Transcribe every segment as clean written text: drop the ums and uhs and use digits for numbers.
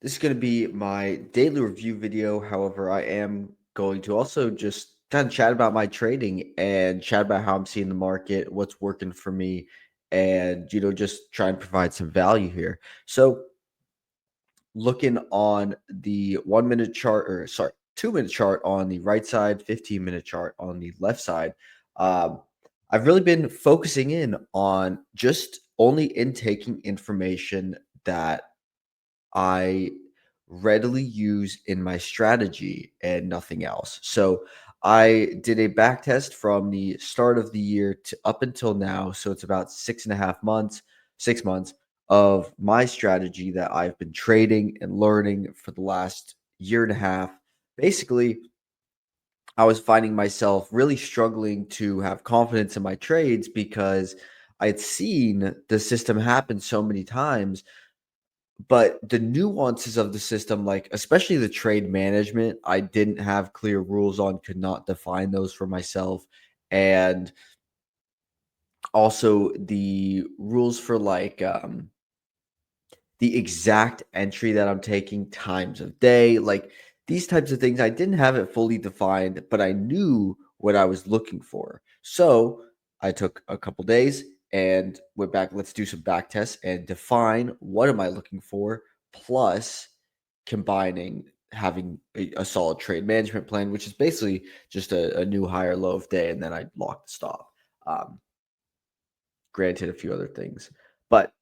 This is going to be my daily review video. However, I am going to also just kind of chat about my trading and chat about how I'm seeing the market, what's working for me, and just try and provide some value here. So, looking on the 1 minute chart, or sorry, 2 minute chart on the right side, 15-minute chart on the left side, um, I've really been focusing in on just only intaking information that I readily use in my strategy and nothing else. So I did a back test from the start of the year to up until now. So it's about 6.5 months, 6 months of my strategy that I've been trading and learning for the last year and a half. Basically, I was finding myself really struggling to have confidence in my trades because I'd seen the system happen so many times, but the nuances of the system, like especially the trade management, I didn't have clear rules on, could not define those for myself. And also the rules for the exact entry that I'm taking, times of day, like these types of things. I didn't have it fully defined, but I knew what I was looking for. So I took a couple days and went back. Let's do some back tests and define what am I looking for, plus combining having a solid trade management plan, which is basically just a new higher low of day, and then I lock the stop. Um, Granted, a few other things, but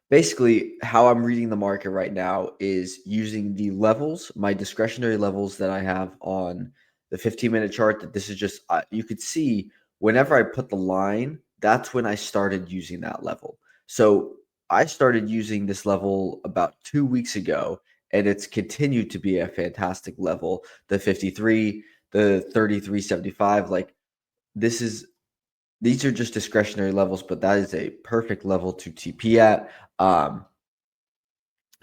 basically how I'm reading the market right now is using the levels, my discretionary levels that I have on the 15-minute chart. That this is just you could see whenever I put the line, that's when I started using that level. So I started using this level about 2 weeks ago, and it's continued to be a fantastic level. The 53, the 33.75, like this is these are just discretionary levels, but that is a perfect level to TP at. Um,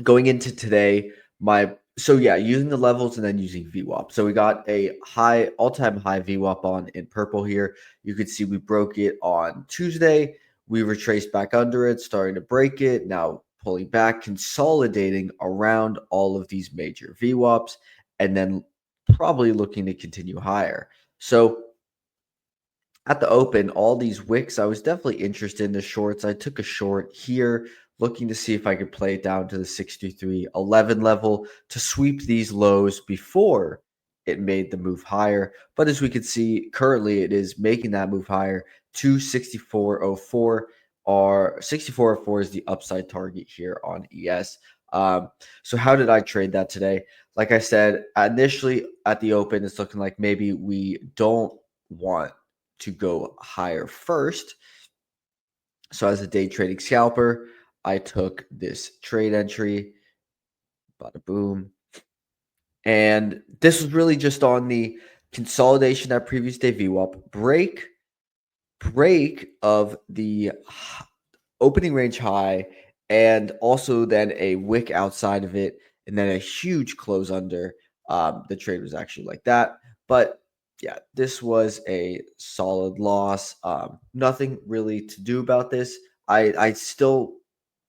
Going into today, using the levels and then using VWAP. So we got a high, all-time high VWAP on in purple here. You could see we broke it on Tuesday. We retraced back under it, starting to break it. Now pulling back, consolidating around all of these major VWAPs, and then probably looking to continue higher. So at the open, all these wicks, I was definitely interested in the shorts. I took a short here, looking to see if I could play it down to the 63.11 level to sweep these lows before it made the move higher. But as we can see, currently it is making that move higher to 64.04, or 64.04 is the upside target here on ES. So how did I trade that today? Like I said, initially at the open, it's looking like maybe we don't want to go higher first. So as a day trading scalper, I took this trade entry, bada boom. And this was really just on the consolidation that previous day VWAP, break of the opening range high, and also then a wick outside of it, and then a huge close under. The trade was actually like that. But yeah, this was a solid loss. Nothing really to do about this. I still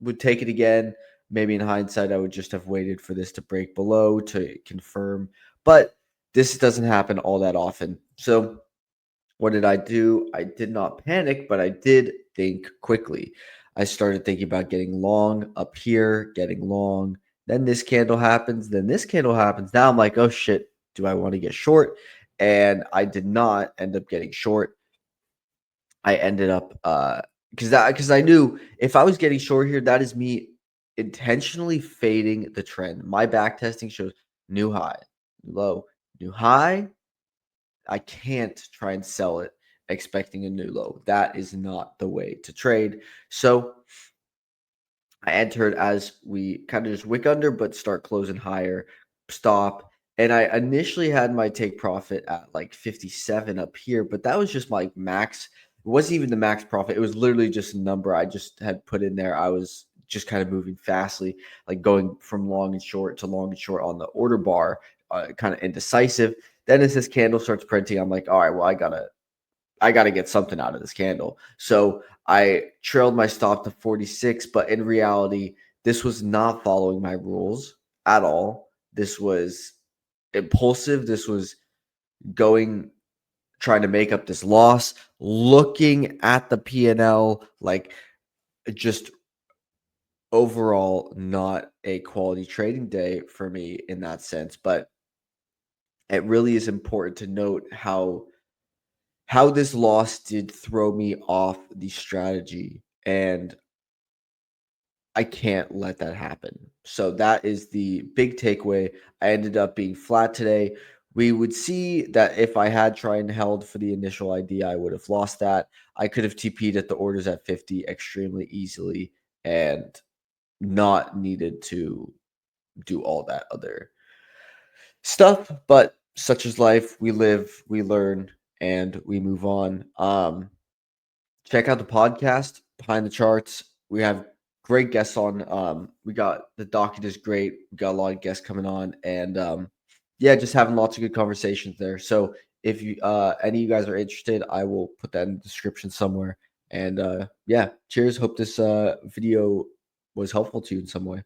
would take it again. Maybe in hindsight, I would just have waited for this to break below to confirm. But this doesn't happen all that often. So what did I do? I did not panic, but I did think quickly. I started thinking about getting long up here, getting long. Then this candle happens. Then this candle happens. Now I'm like, oh shit, do I want to get short? And I did not end up getting short. I ended up because I knew if I was getting short here, that is me intentionally fading the trend. My back testing shows new high, low, new high. I can't try and sell it expecting a new low. That is not the way to trade. So I entered as we kind of just wick under, but start closing higher, stop. And I initially had my take profit at like 57 up here, but that was just my max. It wasn't even the max profit. It was literally just a number I just had put in there. I was just kind of moving fastly, like going from long and short to long and short on the order bar, kind of indecisive. Then as this candle starts printing, I'm like, all right, well, I gotta get something out of this candle. So I trailed my stop to 46, but in reality, this was not following my rules at all. This was impulsive. This was going trying to make up this loss, looking at the P&L, like, just overall not a quality trading day for me in that sense. But it really is important to note how this loss did throw me off the strategy, and I can't let that happen. So that is the big takeaway. I ended up being flat today. We would see that if I had tried and held for the initial idea, I would have lost that. I could have TP'd at the orders at 50 extremely easily and not needed to do all that other stuff. But such is life. We live, we learn, and we move on. Check out the podcast Behind the Charts. We have great guests on. We got the docket is great. We got a lot of guests coming on, and yeah, just having lots of good conversations there. So if you any of you guys are interested, I will put that in the description somewhere. And yeah, cheers. Hope this video was helpful to you in some way.